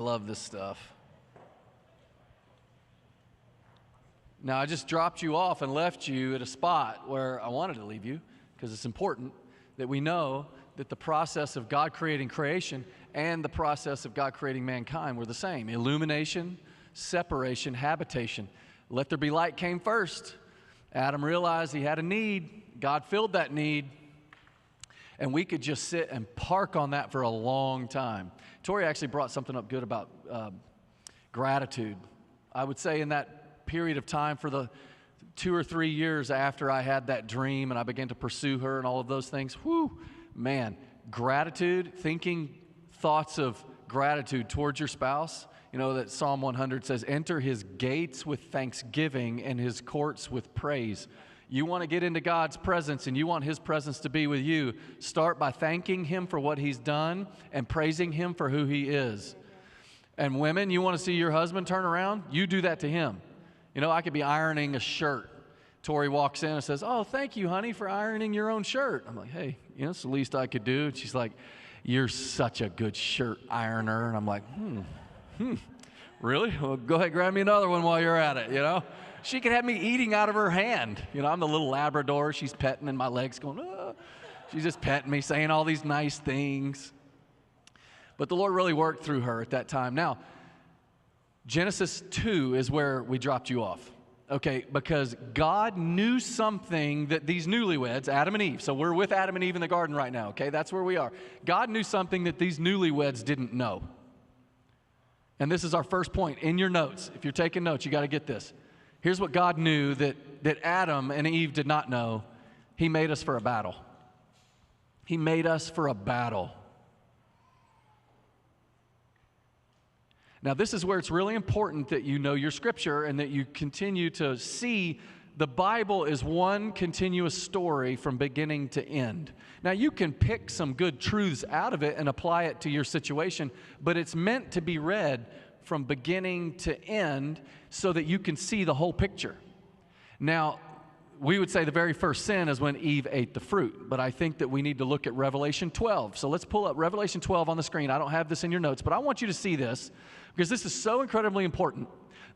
love this stuff. Now, I just dropped you off and left you at a spot where I wanted to leave you because it's important that we know that the process of God creating creation and the process of God creating mankind were the same. Illumination, separation, habitation. Let there be light came first. Adam realized he had a need. God filled that need. And we could just sit and park on that for a long time. Tori actually brought something up good about gratitude. I would say in that period of time for the 2 or 3 years after I had that dream and I began to pursue her and all of those things, man, gratitude, thinking thoughts of gratitude towards your spouse. You know that Psalm 100 says, enter his gates with thanksgiving and his courts with praise. You want to get into God's presence and you want his presence to be with you, start by thanking him for what he's done and praising him for who he is. And women, you want to see your husband turn around? You do that to him. You know, I could be ironing a shirt. Tori walks in and says, oh, thank you, honey, for ironing your own shirt. I'm like, hey, you know, it's the least I could do. And she's like, you're such a good shirt ironer. And I'm like, really? Well, go ahead, grab me another one while you're at it, you know? She could have me eating out of her hand. You know, I'm the little Labrador. She's petting and my legs going, oh. She's just petting me, saying all these nice things. But the Lord really worked through her at that time. Now, Genesis 2 is where we dropped you off, okay? Because God knew something that these newlyweds, Adam and Eve, so we're with Adam and Eve in the garden right now, okay? That's where we are. God knew something that these newlyweds didn't know. And this is our first point in your notes. If you're taking notes, you got to get this. Here's what God knew that Adam and Eve did not know. He made us for a battle. He made us for a battle. Now, this is where it's really important that you know your scripture and that you continue to see the Bible is one continuous story from beginning to end. Now, you can pick some good truths out of it and apply it to your situation, but it's meant to be read from beginning to end so that you can see the whole picture. Now, we would say the very first sin is when Eve ate the fruit, but I think that we need to look at Revelation 12. So let's pull up Revelation 12 on the screen. I don't have this in your notes, but I want you to see this because this is so incredibly important.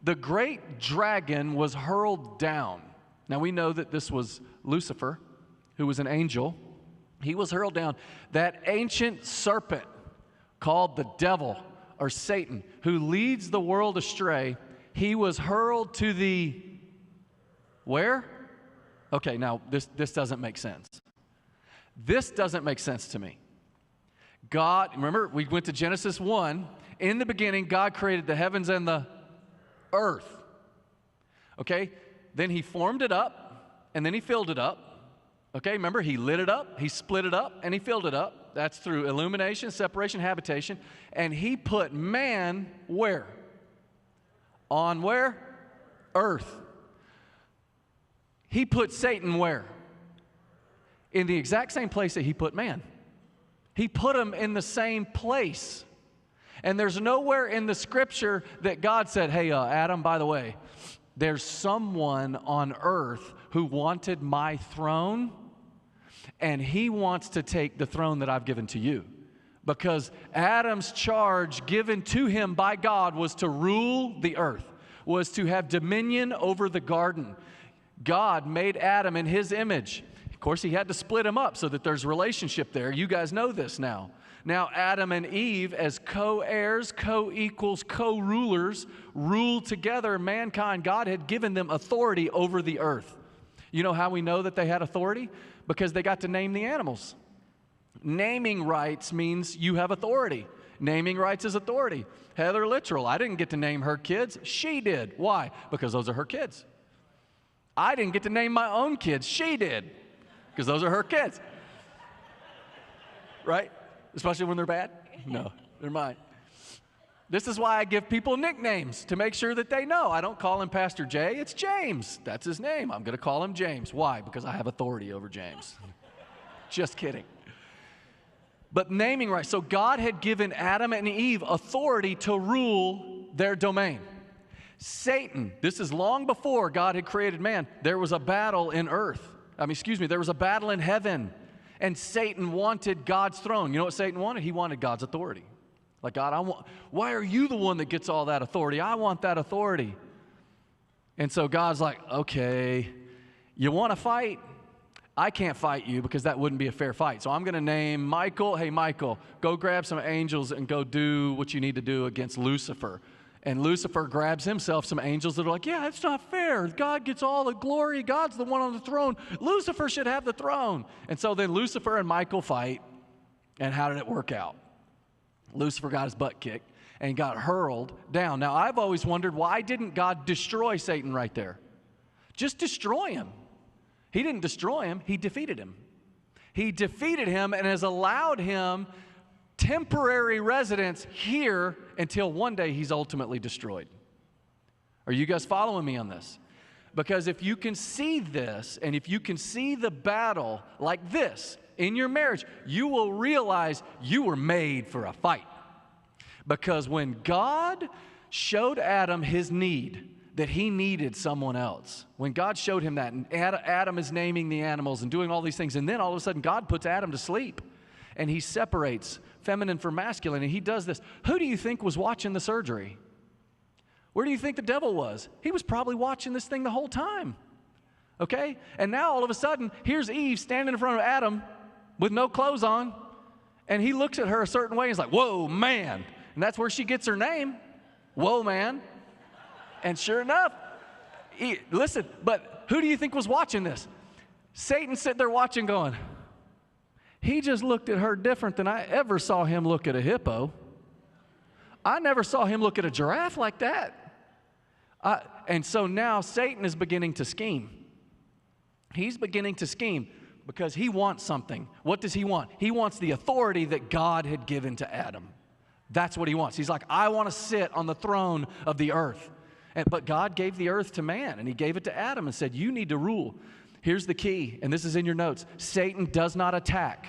The great dragon was hurled down. Now, we know that this was Lucifer, who was an angel. He was hurled down. That ancient serpent called the devil or Satan, who leads the world astray, he was hurled to the where? Okay, now this doesn't make sense. This doesn't make sense to me. God, remember, we went to Genesis 1. In the beginning, God created the heavens and the earth. Okay? Then he formed it up, and then he filled it up. Okay, remember, he lit it up, he split it up, and he filled it up. That's through illumination, separation, habitation. And he put man where? On where? Earth. He put Satan where? In the exact same place that he put man. He put him in the same place. And there's nowhere in the scripture that God said, hey, Adam, by the way, there's someone on earth who wanted my throne, and he wants to take the throne that I've given to you. Because Adam's charge given to him by God was to rule the earth, was to have dominion over the garden. God made Adam in his image. Of course, he had to split him up so that there's relationship there. You guys know this now. Now, Adam and Eve, as co-heirs, co-equals, co-rulers, ruled together mankind. God had given them authority over the earth. You know how we know that they had authority? Because they got to name the animals. Naming rights means you have authority. Naming rights is authority. Heather Littrell, I didn't get to name her kids. She did. Why? Because those are her kids. I didn't get to name my own kids. She did. Because those are her kids. Right? Especially when they're bad? No, they're mine. This is why I give people nicknames, to make sure that they know. I don't call him Pastor Jay. It's James. That's his name. I'm going to call him James. Why? Because I have authority over James. Just kidding. But naming rights. So God had given Adam and Eve authority to rule their domain. Satan, this is long before God had created man. There was a battle in earth. There was a battle in heaven. And Satan wanted God's throne. You know what Satan wanted? He wanted God's authority. Like, God, why are you the one that gets all that authority? I want that authority. And so God's like, okay, you want to fight? I can't fight you because that wouldn't be a fair fight. So I'm going to name Michael. Hey, Michael, go grab some angels and go do what you need to do against Lucifer. And Lucifer grabs himself some angels that are like, yeah, it's not fair. God gets all the glory. God's the one on the throne. Lucifer should have the throne. And so then Lucifer and Michael fight. And how did it work out? Lucifer got his butt kicked and got hurled down. Now, I've always wondered, why didn't God destroy Satan right there? Just destroy him. He didn't destroy him. He defeated him. He defeated him and has allowed him temporary residence here until one day he's ultimately destroyed. Are you guys following me on this? Because if you can see this, and if you can see the battle like this in your marriage, you will realize you were made for a fight. Because when God showed Adam his need, that he needed someone else. When God showed him that, and Adam is naming the animals and doing all these things, and then all of a sudden God puts Adam to sleep, and he separates feminine from masculine, and he does this. Who do you think was watching the surgery? Where do you think the devil was? He was probably watching this thing the whole time, okay? And now all of a sudden, here's Eve standing in front of Adam with no clothes on, and he looks at her a certain way, and he's like, whoa, man. And that's where she gets her name, whoa, man. And sure enough, listen, but who do you think was watching this? Satan sitting there watching going, he just looked at her different than I ever saw him look at a hippo. I never saw him look at a giraffe like that. And so now Satan is beginning to scheme. He's beginning to scheme because he wants something. What does he want? He wants the authority that God had given to Adam. That's what he wants. He's like, I want to sit on the throne of the earth. But God gave the earth to man, and he gave it to Adam and said, you need to rule. Here's the key, and this is in your notes. Satan does not attack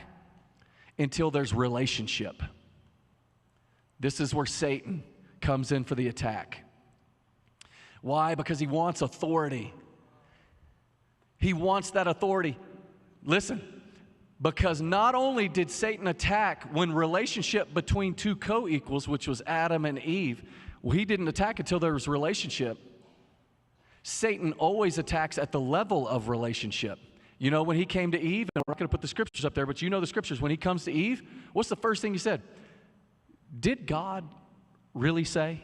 until there's relationship. This is where Satan comes in for the attack. Why? Because he wants authority. He wants that authority. Listen, because not only did Satan attack when relationship between two co-equals, which was Adam and Eve, well, he didn't attack until there was relationship. Satan always attacks at the level of relationship. You know, when he came to Eve, and we're not going to put the scriptures up there, but you know the scriptures. When he comes to Eve, what's the first thing he said? Did God really say?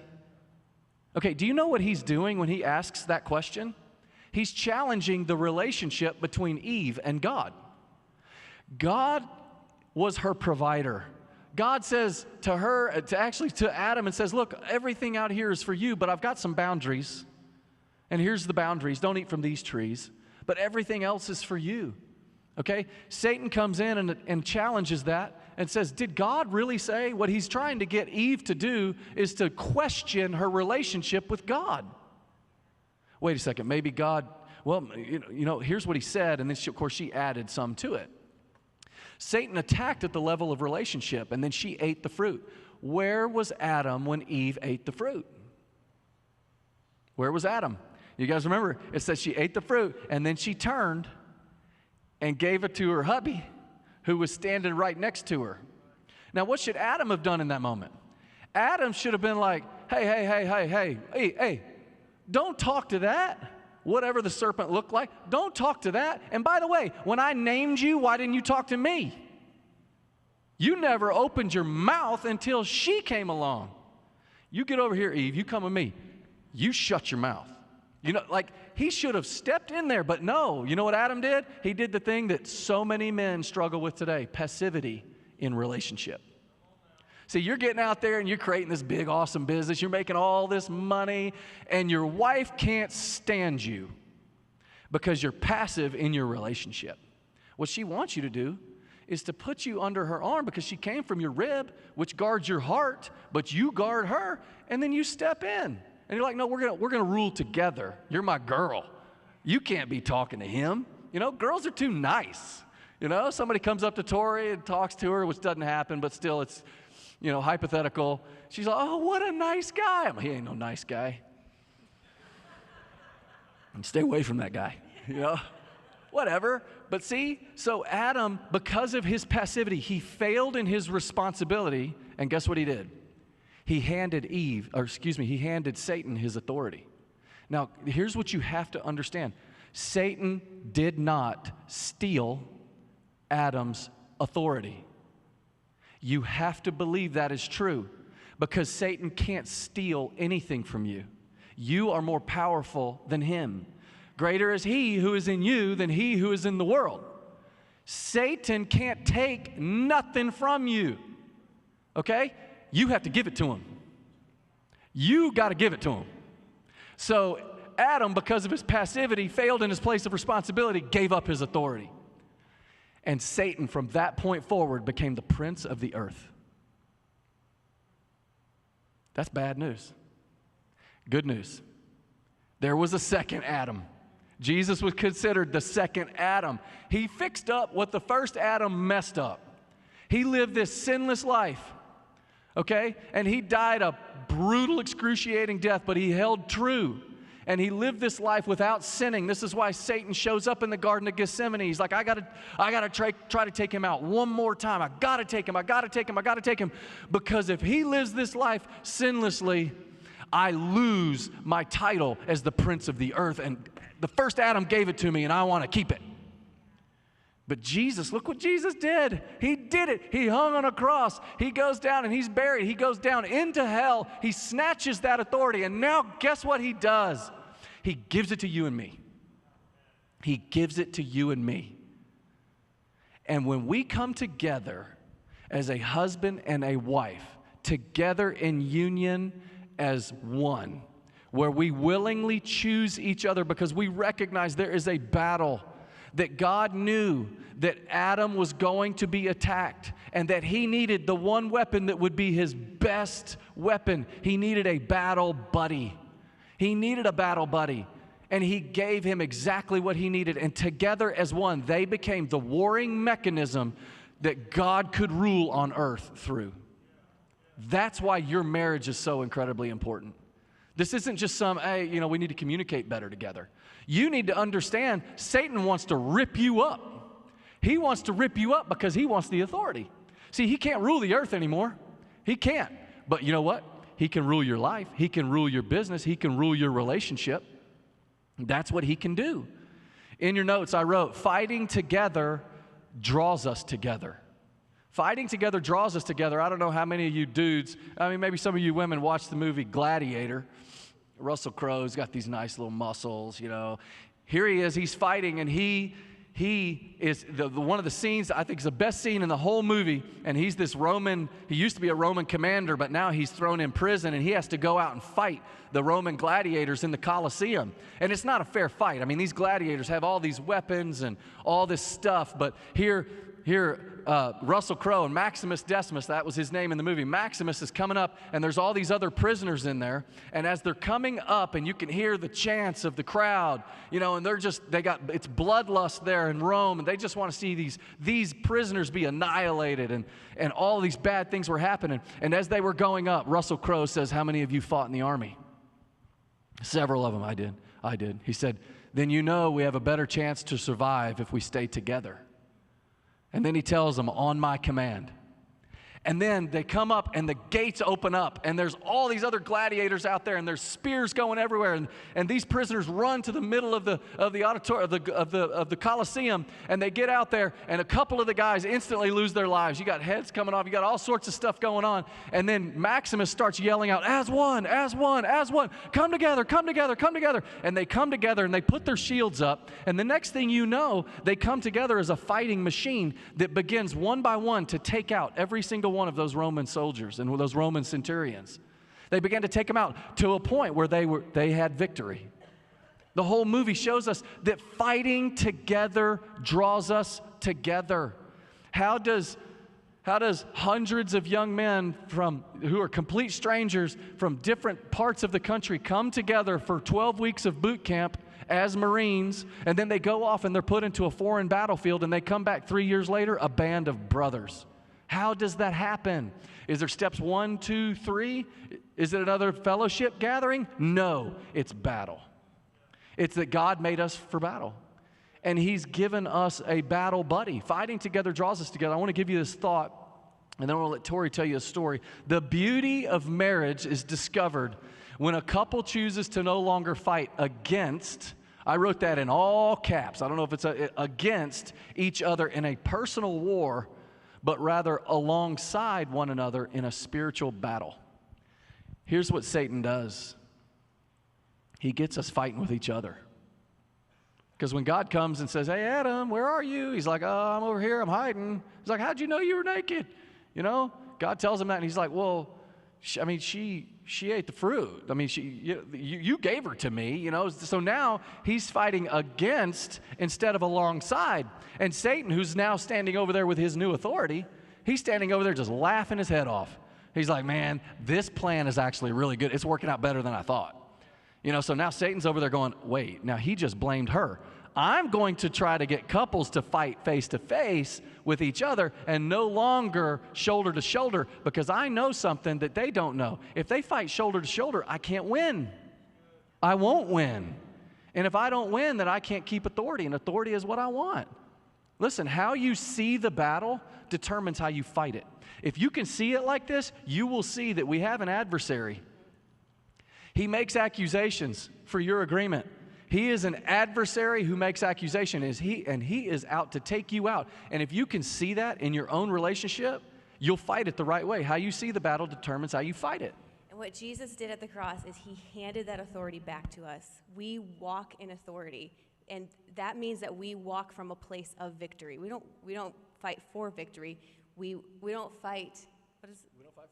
Okay, do you know what he's doing when he asks that question? He's challenging the relationship between Eve and God. God was her provider. God says to her, to Adam, and says, look, everything out here is for you, but I've got some boundaries. And here's the boundaries. Don't eat from these trees. But everything else is for you. Okay? Satan comes in and challenges that and says, did God really say? What he's trying to get Eve to do is to question her relationship with God. Wait a second. Maybe God, well, here's what he said, and then, of course, she added some to it. Satan attacked at the level of relationship, and then she ate the fruit. Where was Adam when Eve ate the fruit? Where was Adam? You guys remember? It says she ate the fruit, and then she turned and gave it to her hubby, who was standing right next to her. Now, what should Adam have done in that moment? Adam should have been like, hey, don't talk to that. Whatever the serpent looked like, don't talk to that. And by the way, when I named you, why didn't you talk to me? You never opened your mouth until she came along. You get over here, Eve, you come with me. You shut your mouth. You know, like he should have stepped in there, but no. You know what Adam did? He did the thing that so many men struggle with today, passivity in relationship. See, you're getting out there and you're creating this big, awesome business. You're making all this money, and your wife can't stand you because you're passive in your relationship. What she wants you to do is to put you under her arm because she came from your rib, which guards your heart, but you guard her, and then you step in. And you're like, no, we're gonna rule together. You're my girl. You can't be talking to him. You know, girls are too nice. You know, somebody comes up to Tori and talks to her, which doesn't happen, but still it's, hypothetical. She's like, oh, what a nice guy. I'm like, he ain't no nice guy. And stay away from that guy, whatever. But see, so Adam, because of his passivity, he failed in his responsibility, and guess what he did? he handed he handed Satan his authority. Now, here's what you have to understand. Satan did not steal Adam's authority. You have to believe that is true, because Satan can't steal anything from you. You are more powerful than him. Greater is he who is in you than he who is in the world. Satan can't take nothing from you. Okay? You have to give it to him. You got to give it to him. So Adam, because of his passivity, failed in his place of responsibility, gave up his authority. And Satan, from that point forward, became the prince of the earth. That's bad news. Good news. There was a second Adam. Jesus was considered the second Adam. He fixed up what the first Adam messed up. He lived this sinless life, okay? And he died a brutal, excruciating death, but he held true. And he lived this life without sinning. This is why Satan shows up in the Garden of Gethsemane. He's like, I gotta try to take him out one more time. I gotta take him. Because if he lives this life sinlessly, I lose my title as the prince of the earth. And the first Adam gave it to me, and I want to keep it. But Jesus, look what Jesus did. He did it. He hung on a cross. He goes down and he's buried. He goes down into hell. He snatches that authority. And now guess what he does? He gives it to you and me. He gives it to you and me. And when we come together as a husband and a wife, together in union as one, where we willingly choose each other because we recognize there is a battle, that God knew that Adam was going to be attacked and that he needed the one weapon that would be his best weapon. He needed a battle buddy. He needed a battle buddy, and he gave him exactly what he needed. And together as one, they became the warring mechanism that God could rule on earth through. That's why your marriage is so incredibly important. This isn't just some, hey, we need to communicate better together. You need to understand Satan wants to rip you up. He wants to rip you up because he wants the authority. See, he can't rule the earth anymore. He can't. But you know what? He can rule your life. He can rule your business. He can rule your relationship. That's what he can do. In your notes, I wrote, fighting together draws us together. Fighting together draws us together. I don't know how many of you dudes, maybe some of you women watched the movie Gladiator. Russell Crowe's got these nice little muscles, Here he is, he's fighting, and he is one of the scenes I think is the best scene in the whole movie, and he's this Roman, he used to be a Roman commander, but now he's thrown in prison, and he has to go out and fight the Roman gladiators in the Colosseum. And it's not a fair fight. These gladiators have all these weapons and all this stuff, but here Russell Crowe and Maximus Decimus, that was his name in the movie. Maximus is coming up, and there's all these other prisoners in there. And as they're coming up, and you can hear the chants of the crowd, and it's bloodlust there in Rome, and they just want to see these prisoners be annihilated, and all these bad things were happening. And as they were going up, Russell Crowe says, how many of you fought in the army? Several of them. I did. He said, then we have a better chance to survive if we stay together. And then he tells them, on my command. And then they come up and the gates open up and there's all these other gladiators out there and there's spears going everywhere, and these prisoners run to the middle of the auditorium of the Colosseum, and they get out there, and a couple of the guys instantly lose their lives. You got heads coming off, you got all sorts of stuff going on, and then Maximus starts yelling out, as one, come together, and they come together and they put their shields up, and the next thing you know, they come together as a fighting machine that begins one by one to take out every single one of those Roman soldiers and those Roman centurions. They began to take them out to a point where they had victory. The whole movie shows us that fighting together draws us together. How does hundreds of young men who are complete strangers from different parts of the country come together for 12 weeks of boot camp as Marines, and then they go off and they're put into a foreign battlefield, and they come back 3 years later, a band of brothers? How does that happen? Is there steps 1, 2, 3? Is it another fellowship gathering? No, it's battle. It's that God made us for battle. And He's given us a battle buddy. Fighting together draws us together. I want to give you this thought. And then we'll let Tori tell you a story. The beauty of marriage is discovered when a couple chooses to no longer fight against, I wrote that in all caps, I don't know if it's against each other in a personal war, but rather alongside one another in a spiritual battle. Here's what Satan does. He gets us fighting with each other. Because when God comes and says, hey, Adam, where are you? He's like, oh, I'm over here, I'm hiding. He's like, how'd you know you were naked? You know, God tells him that, and he's like, well, she ate the fruit. I mean, you gave her to me, you know. So now he's fighting against instead of alongside. And Satan, who's now standing over there with his new authority, he's standing over there just laughing his head off. He's like, man, this plan is actually really good. It's working out better than I thought. You know, so now Satan's over there going, wait, now he just blamed her. I'm going to try to get couples to fight face to face with each other and no longer shoulder to shoulder, because I know something that they don't know. If they fight shoulder to shoulder, I can't win. I won't win. And if I don't win, then I can't keep authority, and authority is what I want. Listen, how you see the battle determines how you fight it. If you can see it like this, you will see that we have an adversary. He makes accusations for your agreement. He is an adversary who makes accusation, and he is out to take you out. And if you can see that in your own relationship, you'll fight it the right way. How you see the battle determines how you fight it. And what Jesus did at the cross is he handed that authority back to us. We walk in authority, and that means that we walk from a place of victory. We don't fight for victory. We don't fight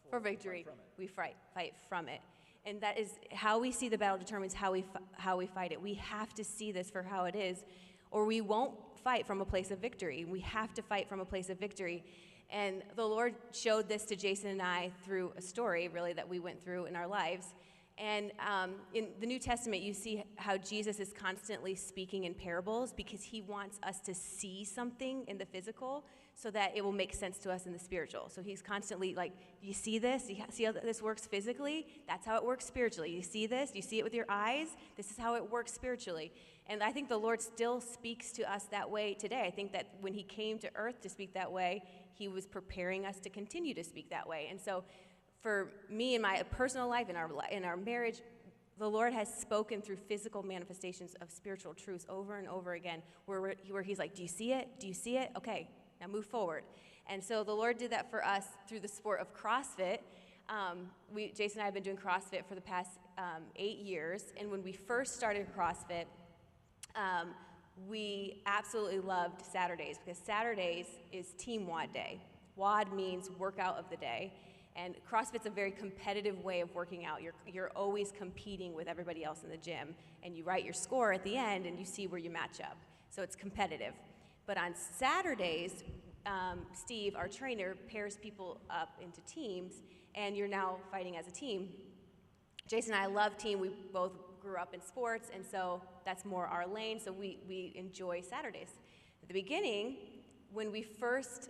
for victory. We fight from it. And that is how we see the battle determines how we fight it. We have to see this for how it is, or we won't fight from a place of victory. We have to fight from a place of victory. And the Lord showed this to Jason and I through a story, really, that we went through in our lives. And in the New Testament, you see how Jesus is constantly speaking in parables because he wants us to see something in the physical so that it will make sense to us in the spiritual. So he's constantly like, you see this? You see how this works physically? That's how it works spiritually. You see this? You see it with your eyes? This is how it works spiritually. And I think the Lord still speaks to us that way today. I think that when he came to earth to speak that way, he was preparing us to continue to speak that way. And so for me in my personal life, in our marriage, the Lord has spoken through physical manifestations of spiritual truths over and over again, where he's like, do you see it? Do you see it? Okay, now move forward. And so the Lord did that for us through the sport of CrossFit. Jason and I have been doing CrossFit for the past 8 years. And when we first started CrossFit, we absolutely loved Saturdays because Saturdays is Team WOD Day. WOD means workout of the day. And CrossFit's a very competitive way of working out. You're always competing with everybody else in the gym, and you write your score at the end, and you see where you match up. So it's competitive. But on Saturdays, Steve, our trainer, pairs people up into teams, and you're now fighting as a team. Jason and I love team. We both grew up in sports, and so that's more our lane, so we enjoy Saturdays. At the beginning, when we first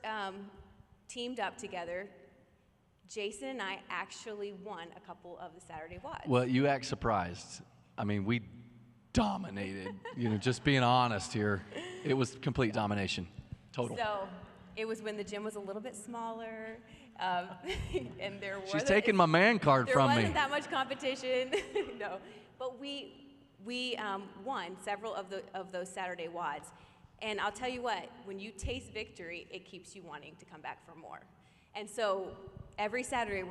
teamed up together, Jason and I actually won a couple of the Saturday WODs. Well, you act surprised. I mean, we dominated. Just being honest here, it was complete domination, total. So it was when the gym was a little bit smaller, and there was. She's taking my man card from me. There wasn't that much competition, no. But we won several of those Saturday WODs, and I'll tell you what: when you taste victory, it keeps you wanting to come back for more. And so every Saturday,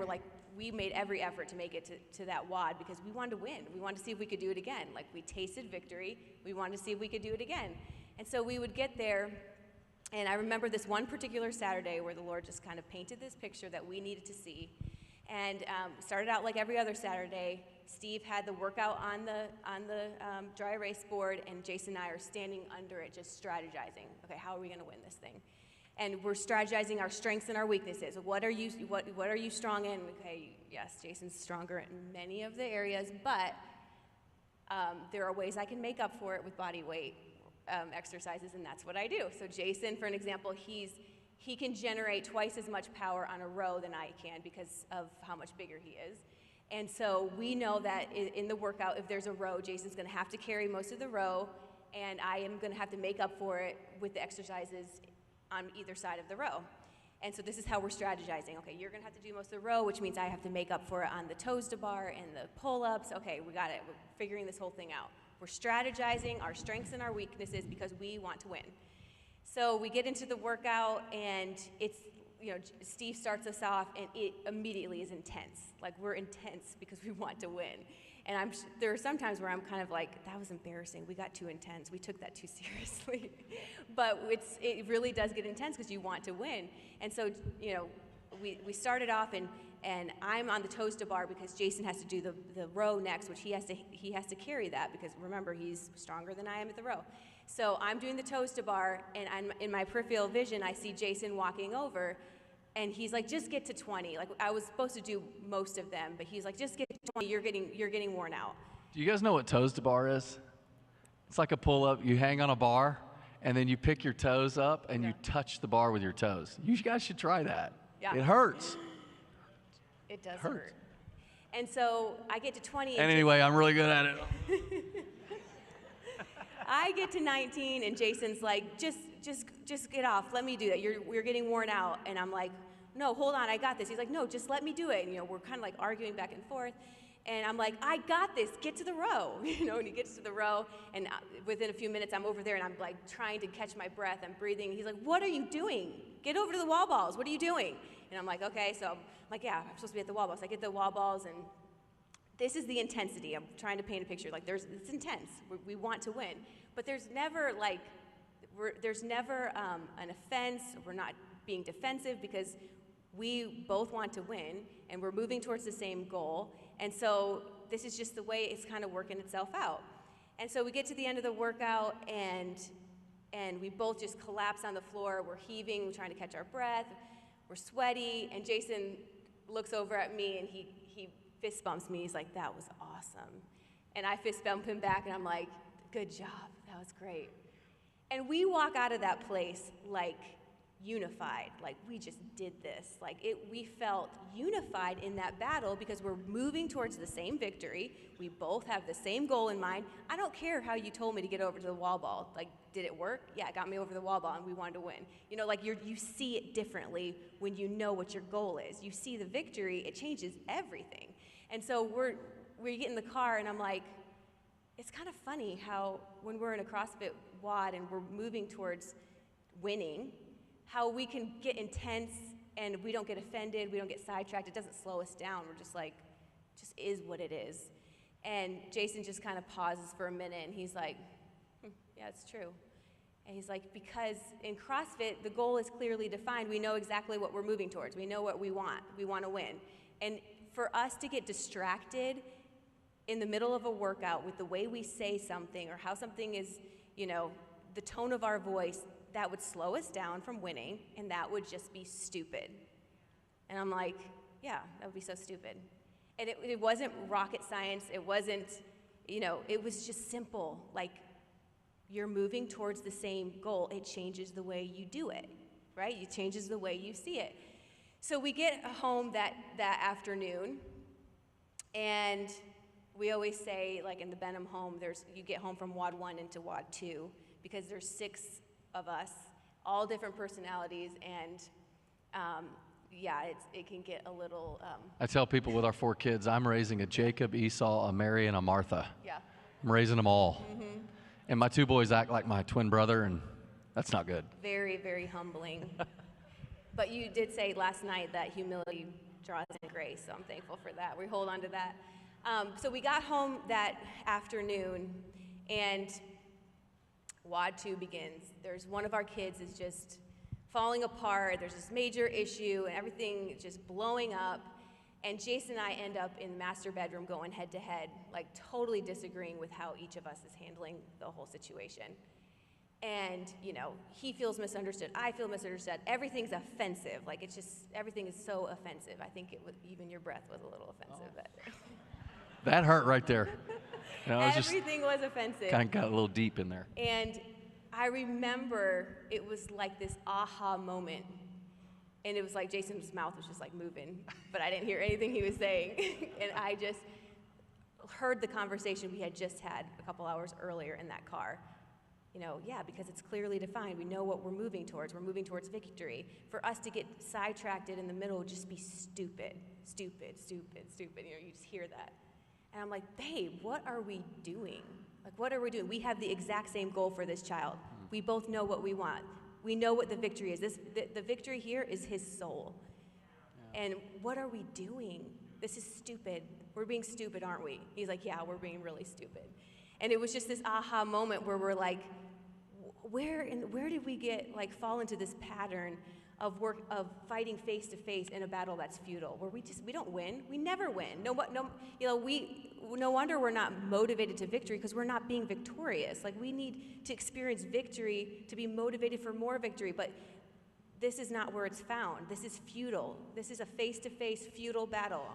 we made every effort to make it to that WOD because we wanted to win. We wanted to see if we could do it again. Like, we tasted victory. We wanted to see if we could do it again. And so we would get there, and I remember this one particular Saturday where the Lord just kind of painted this picture that we needed to see. And started out like every other Saturday. Steve had the workout on the dry erase board, and Jason and I are standing under it just strategizing. Okay, how are we going to win this thing? And we're strategizing our strengths and our weaknesses. What are you strong in? Okay, yes, Jason's stronger in many of the areas, but there are ways I can make up for it with body weight exercises, and that's what I do. So Jason, for an example, he can generate twice as much power on a row than I can because of how much bigger he is. And so we know that in the workout, if there's a row, Jason's going to have to carry most of the row, and I am going to have to make up for it with the exercises on either side of the row. And so this is how we're strategizing. Okay, you're gonna have to do most of the row, which means I have to make up for it on the toes to bar and the pull-ups. Okay, we got it. We're figuring this whole thing out. We're strategizing our strengths and our weaknesses because we want to win. So we get into the workout, and it's, Steve starts us off, and it immediately is intense. Like, we're intense because we want to win. And there are some times where I'm kind of like, that was embarrassing. We got too intense. We took that too seriously. But it really does get intense because you want to win. And so, we started off, and I'm on the toes to bar because Jason has to do the row next, which he has to carry that because, remember, he's stronger than I am at the row. So I'm doing the toes to bar, and in my peripheral vision, I see Jason walking over, and he's like, just get to 20. Like, I was supposed to do most of them, but he's like, just get to 20, you're getting worn out. Do you guys know what toes to bar is? It's like a pull-up. You hang on a bar, and then you pick your toes up, and you touch the bar with your toes. You guys should try that. Yeah. It hurts. It does hurt. And so I get to 20. And anyway, I'm really good at it. I get to 19, and Jason's like, just get off. Let me do that. We're getting worn out. And I'm like, no, hold on, I got this. He's like, no, just let me do it. And, we're kind of like arguing back and forth. And I'm like, I got this. Get to the row. And he gets to the row, and within a few minutes, I'm over there, and I'm like trying to catch my breath. I'm breathing. He's like, what are you doing? Get over to the wall balls. What are you doing? And I'm like, okay. So I'm like, yeah, I'm supposed to be at the wall balls. I get the wall balls, and this is the intensity. I'm trying to paint a picture. Like, it's intense. We want to win. But there's never an offense. We're not being defensive because we both want to win, and we're moving towards the same goal. And so this is just the way it's kind of working itself out. And so we get to the end of the workout, and we both just collapse on the floor. We're heaving, we're trying to catch our breath. We're sweaty, and Jason looks over at me, and he fist bumps me. He's like, that was awesome. And I fist bump him back, and I'm like, good job. That was great. And we walk out of that place like unified, like we just did this. We felt unified in that battle because we're moving towards the same victory. We both have the same goal in mind. I don't care how you told me to get over to the wall ball. Like, did it work? Yeah, it got me over the wall ball, and we wanted to win. You see it differently when you know what your goal is. You see the victory, it changes everything. And so we get in the car, and I'm like, it's kind of funny how when we're in a CrossFit WOD and we're moving towards winning, how we can get intense and we don't get offended, we don't get sidetracked, it doesn't slow us down. We're just like, just is what it is. And Jason just kind of pauses for a minute, and he's like, yeah, it's true. And he's like, because in CrossFit, the goal is clearly defined. We know exactly what we're moving towards. We know what we want. We want to win. And for us to get distracted in the middle of a workout with the way we say something or how something is, the tone of our voice, that would slow us down from winning, and that would just be stupid. And I'm like, yeah, that would be so stupid. And it wasn't rocket science. It wasn't, it was just simple. Like, you're moving towards the same goal. It changes the way you do it, right? It changes the way you see it. So we get home that afternoon, and we always say, like in the Benham home, you get home from WOD 1 into WOD 2 because there's 6 of us, all different personalities, and it can get a little... I tell people with our 4 kids, I'm raising a Jacob, Esau, a Mary, and a Martha. Yeah. I'm raising them all. Mm-hmm. And my 2 boys act like my twin brother, and that's not good. Very, very humbling. But you did say last night that humility draws in grace, so I'm thankful for that. We hold on to that. So we got home that afternoon, and WOD 2 begins. There's one of our kids is just falling apart. There's this major issue, and everything is just blowing up. And Jason and I end up in the master bedroom going head to head, like totally disagreeing with how each of us is handling the whole situation. And, he feels misunderstood. I feel misunderstood. Everything's offensive. Like, it's just, everything is so offensive. I think even your breath was a little offensive. But that hurt right there. Everything was offensive. Kind of got a little deep in there. And I remember it was like this aha moment. And it was like Jason's mouth was just like moving, but I didn't hear anything he was saying. And I just heard the conversation we had just had a couple hours earlier in that car. Yeah, because it's clearly defined. We know what we're moving towards. We're moving towards victory. For us to get sidetracked in the middle would just be stupid. You just hear that. And I'm like, babe, what are we doing? Like, what are we doing? We have the exact same goal for this child. We both know what we want. We know what the victory is. The victory here is his soul. Yeah. And what are we doing? This is stupid. We're being stupid, aren't we? He's like, yeah, we're being really stupid. And it was just this aha moment where we're like, where did we fall into this pattern of fighting face to face in a battle that's futile, where we don't win. We never win. No wonder we're not motivated to victory, because we're not being victorious. Like, we need to experience victory to be motivated for more victory, but this is not where it's found. This is futile. This is a face-to-face futile battle.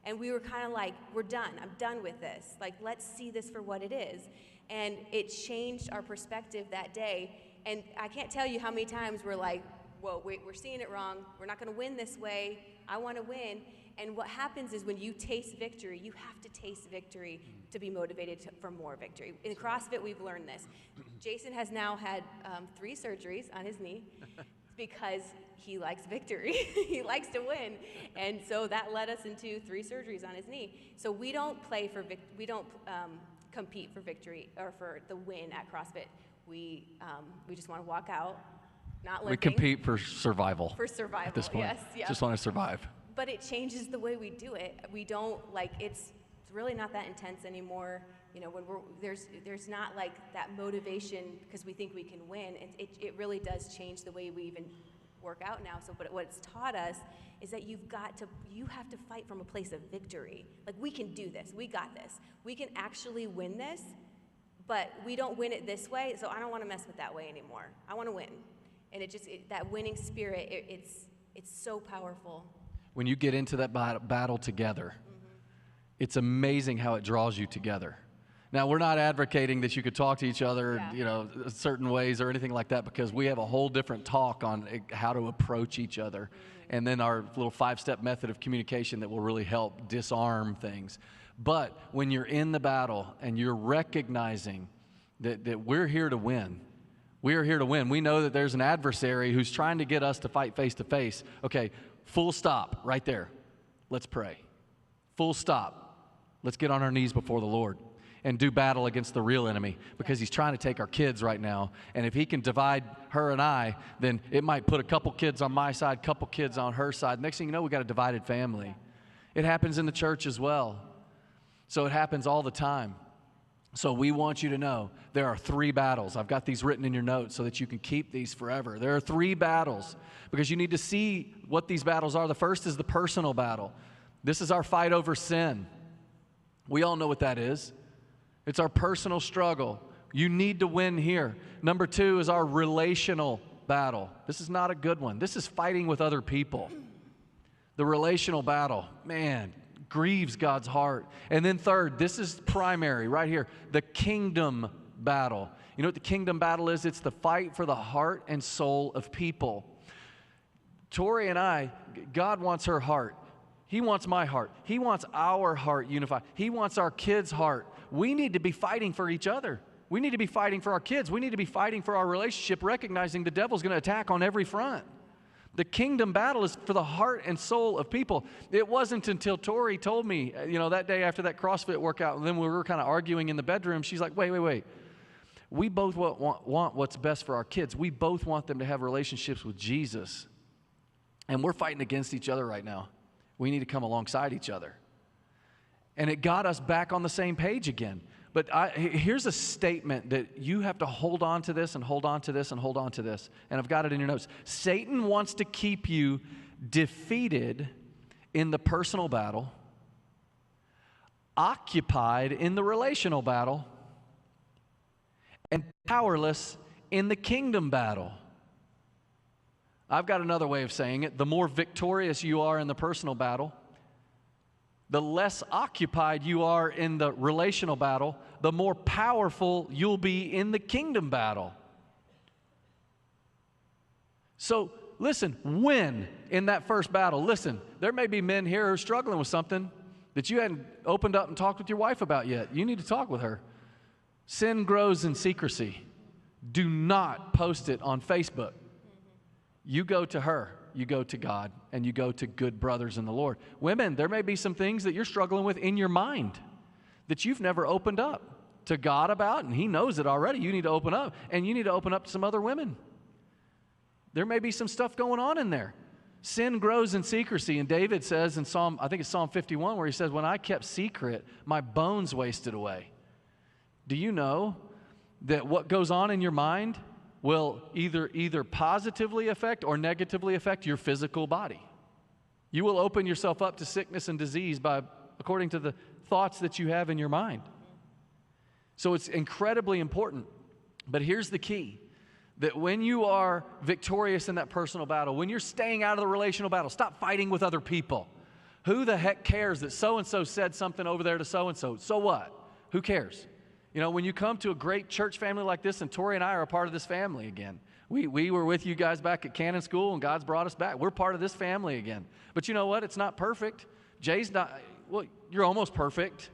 And we were kind of like, we're done. I'm done with this. Like, let's see this for what it is. And it changed our perspective that day. And I can't tell you how many times we're like, whoa, wait, we're seeing it wrong. We're not going to win this way. I want to win. And what happens is when you taste victory, you have to taste victory to be motivated for more victory. In CrossFit, we've learned this. Jason has now had 3 surgeries on his knee because he likes victory. He likes to win. And so that led us into 3 surgeries on his knee. So we don't compete for victory or for the win at CrossFit. We just want to walk out, not limping. We compete for survival. For survival, at this point. Yes. Just want to survive. But it changes the way we do it. We don't, it's really not that intense anymore. When there's not like that motivation because we think we can win. It really does change the way we even work out now. So, but what it's taught us is that you have to fight from a place of victory. Like, we can do this. We got this. We can actually win this, but we don't win it this way. So I don't want to mess with that way anymore. I want to win. And that winning spirit, it's so powerful. When you get into that battle together, it's amazing how it draws you together. Now, we're not advocating that you could talk to each other, certain ways or anything like that, because we have a whole different talk on how to approach each other. And then our little 5-step method of communication that will really help disarm things. But when you're in the battle and you're recognizing that we're here to win, we are here to win. We know that there's an adversary who's trying to get us to fight face to face. Okay, full stop right there. Let's pray. Full stop. Let's get on our knees before the Lord and do battle against the real enemy, because he's trying to take our kids right now. And if he can divide her and I, then it might put a couple kids on my side, couple kids on her side. Next thing you know, we got a divided family. It happens in the church as well. So it happens all the time. So we want you to know there are 3 battles. I've got these written in your notes so that you can keep these forever. There are 3 battles because you need to see what these battles are. The first is the personal battle. This is our fight over sin. We all know what that is. It's our personal struggle. You need to win here. Number 2 is our relational battle. This is not a good one. This is fighting with other people. The relational battle, man, grieves God's heart. And then 3rd, this is primary right here, the kingdom battle. You know what the kingdom battle is? It's the fight for the heart and soul of people. Tori and I, God wants her heart. He wants my heart. He wants our heart unified. He wants our kids' heart. We need to be fighting for each other. We need to be fighting for our kids. We need to be fighting for our relationship, recognizing the devil's going to attack on every front. The kingdom battle is for the heart and soul of people. It wasn't until Tori told me, that day after that CrossFit workout, and then we were kind of arguing in the bedroom, she's like, wait. We both want what's best for our kids. We both want them to have relationships with Jesus. And we're fighting against each other right now. We need to come alongside each other. And it got us back on the same page again. But here's a statement that you have to hold on to this and hold on to this and hold on to this. And I've got it in your notes. Satan wants to keep you defeated in the personal battle, occupied in the relational battle, and powerless in the kingdom battle. I've got another way of saying it. The more victorious you are in the personal battle, the less occupied you are in the relational battle, the more powerful you'll be in the kingdom battle. So listen, win in that first battle. Listen, there may be men here who are struggling with something that you hadn't opened up and talked with your wife about yet. You need to talk with her. Sin grows in secrecy. Do not post it on Facebook. You go to her, you go to God, and you go to good brothers in the Lord. Women, there may be some things that you're struggling with in your mind that you've never opened up to God about, and He knows it already. You need to open up, and you need to open up to some other women. There may be some stuff going on in there. Sin grows in secrecy, and David says in Psalm 51, where he says, when I kept secret, my bones wasted away. Do you know that what goes on in your mind will either positively affect or negatively affect your physical body? You will open yourself up to sickness and disease according to the thoughts that you have in your mind. So it's incredibly important. But here's the key, that when you are victorious in that personal battle, when you're staying out of the relational battle, stop fighting with other people. Who the heck cares that so-and-so said something over there to so-and-so? So what? Who cares? You know, when you come to a great church family like this, and Tori and I are a part of this family again. We were with you guys back at Cannon School, and God's brought us back. We're part of this family again. But you know what? It's not perfect. Jay's not, well, you're almost perfect,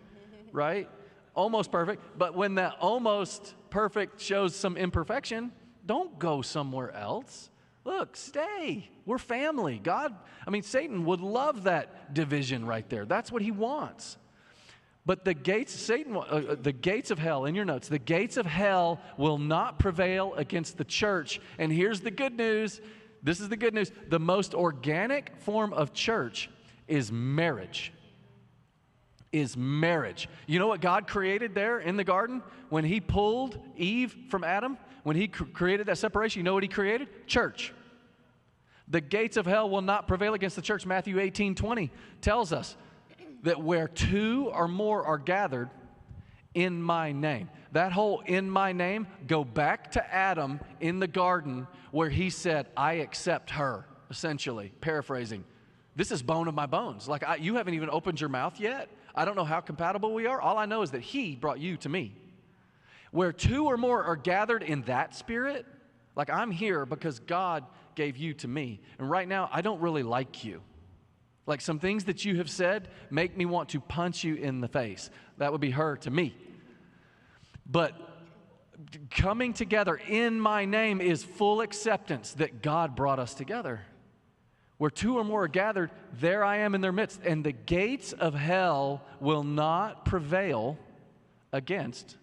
right? Almost perfect. But when that almost perfect shows some imperfection, don't go somewhere else. Look, stay. We're family. Satan would love that division right there. That's what he wants. But the gates of hell, in your notes, the gates of hell will not prevail against the church. And here's the good news. This is the good news. The most organic form of church is marriage. You know what God created there in the garden? When He pulled Eve from Adam, when He created that separation, you know what He created? Church. The gates of hell will not prevail against the church. Matthew 18:20 tells us that where two or more are gathered in my name. That whole in my name, go back to Adam in the garden where he said, I accept her, essentially, paraphrasing. This is bone of my bones. You haven't even opened your mouth yet. I don't know how compatible we are. All I know is that He brought you to me. Where two or more are gathered in that spirit, like I'm here because God gave you to me. And right now, I don't really like you. Like some things that you have said make me want to punch you in the face. That would be her to me. But coming together in my name is full acceptance that God brought us together. Where two or more are gathered, there I am in their midst. And the gates of hell will not prevail against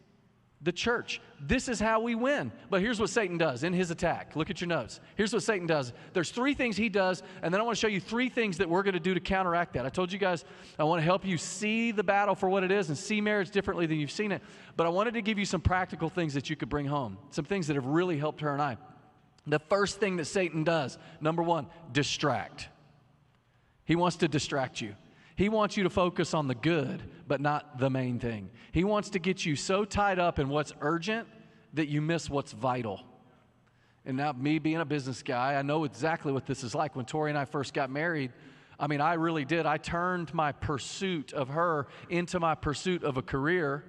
the church. This is how we win. But here's what Satan does in his attack. Look at your notes. Here's what Satan does. There's three things he does, and then I want to show you three things that we're going to do to counteract that. I told you guys I want to help you see the battle for what it is and see marriage differently than you've seen it. But I wanted to give you some practical things that you could bring home, some things that have really helped her and I. The first thing that Satan does, number one, distract. He wants to distract you. He wants you to focus on the good, but not the main thing. He wants to get you so tied up in what's urgent that you miss what's vital. And now, me being a business guy, I know exactly what this is like. When Tori and I first got married, I really did. I turned my pursuit of her into my pursuit of a career,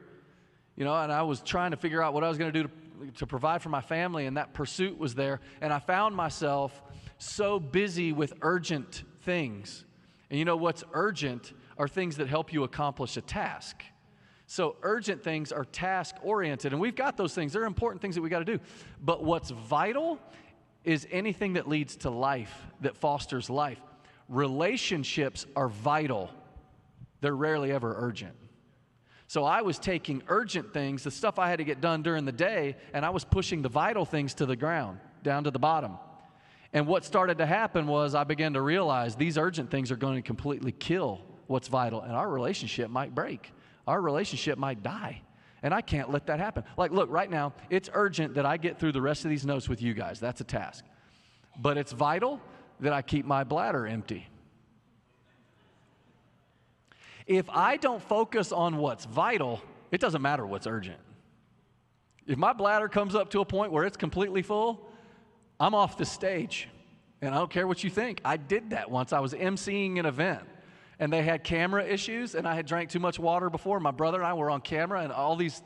and I was trying to figure out what I was going to do to provide for my family, and that pursuit was there. And I found myself so busy with urgent things. And you know what's urgent are things that help you accomplish a task. So urgent things are task-oriented, and we've got those things. They're important things that we got to do. But what's vital is anything that leads to life, that fosters life. Relationships are vital. They're rarely ever urgent. So I was taking urgent things, the stuff I had to get done during the day, and I was pushing the vital things to the ground, down to the bottom. And what started to happen was I began to realize these urgent things are going to completely kill what's vital, and our relationship might break. Our relationship might die, and I can't let that happen. Like, look, right now, it's urgent that I get through the rest of these notes with you guys. That's a task. But it's vital that I keep my bladder empty. If I don't focus on what's vital, it doesn't matter what's urgent. If my bladder comes up to a point where it's completely full, I'm off the stage, and I don't care what you think. I did that once. I was emceeing an event, and they had camera issues, and I had drank too much water before. My brother and I were on camera, and all these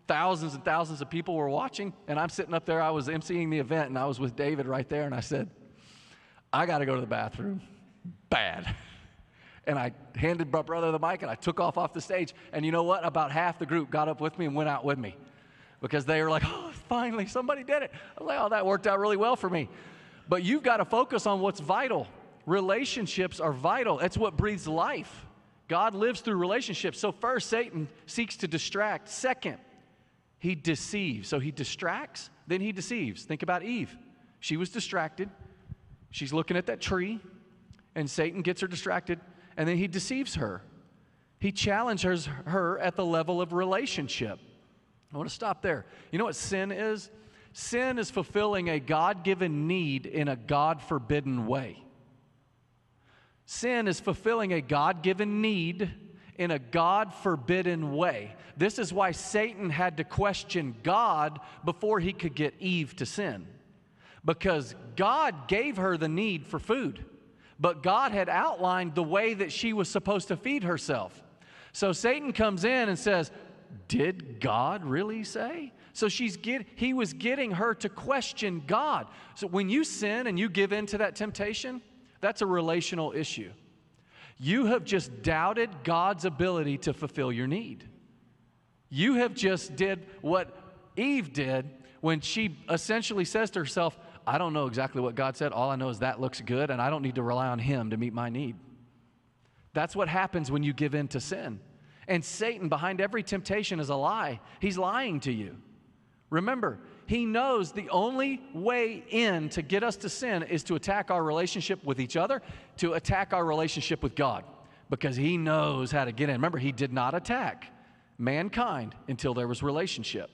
thousands and thousands of people were watching, and I'm sitting up there. I was emceeing the event, and I was with David right there, and I said, I got to go to the bathroom bad. And I handed my brother the mic, and I took off the stage, and you know what? About half the group got up with me and went out with me because they were like, oh, finally, somebody did it. I was like, oh, that worked out really well for me. But you've got to focus on what's vital. Relationships are vital. That's what breathes life. God lives through relationships. So first, Satan seeks to distract. Second, he deceives. So he distracts, then he deceives. Think about Eve. She was distracted. She's looking at that tree, and Satan gets her distracted, and then he deceives her. He challenges her at the level of relationship. I want to stop there. You know what sin is? Sin is fulfilling a God-given need in a God-forbidden way. Sin is fulfilling a God-given need in a God-forbidden way. This is why Satan had to question God before he could get Eve to sin. Because God gave her the need for food, but God had outlined the way that she was supposed to feed herself. So Satan comes in and says, did God really say? So he was getting her to question God. So when you sin and you give in to that temptation, that's a relational issue. You have just doubted God's ability to fulfill your need. You have just did what Eve did when she essentially says to herself, I don't know exactly what God said. All I know is that looks good, and I don't need to rely on him to meet my need. That's what happens when you give in to sin. And Satan, behind every temptation, is a lie. He's lying to you. Remember, he knows the only way in to get us to sin is to attack our relationship with each other, to attack our relationship with God, because he knows how to get in. Remember, he did not attack mankind until there was relationship.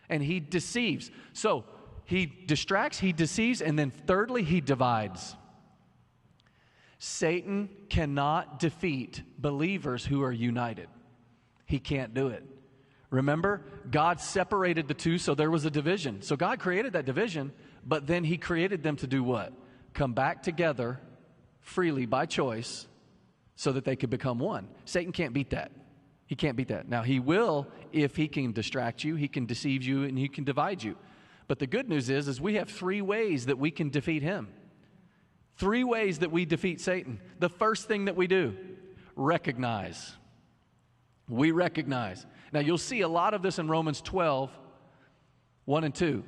And he deceives. So he distracts, he deceives, and then thirdly, he divides. Satan cannot defeat believers who are united. He can't do it. Remember, God separated the two, so there was a division. So God created that division, but then he created them to do what? Come back together freely by choice so that they could become one. Satan can't beat that. He can't beat that. Now, he will if he can distract you, he can deceive you, and he can divide you. But the good news is we have 3 ways that we can defeat him. 3 ways that we defeat Satan. The first thing that we do, recognize. We recognize. Now, you'll see a lot of this in Romans 12, 1 and 2.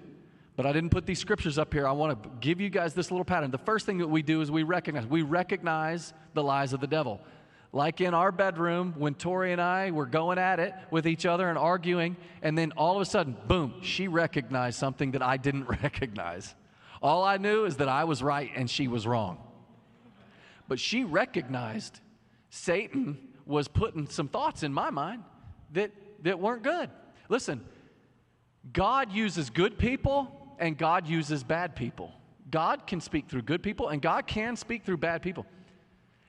But I didn't put these scriptures up here. I want to give you guys this little pattern. The first thing that we do is we recognize the lies of the devil. Like in our bedroom when Tori and I were going at it with each other and arguing, and then all of a sudden, boom, she recognized something that I didn't recognize. All I knew is that I was right and she was wrong. But she recognized Satan was putting some thoughts in my mind that weren't good. Listen, God uses good people and God uses bad people. God can speak through good people and God can speak through bad people.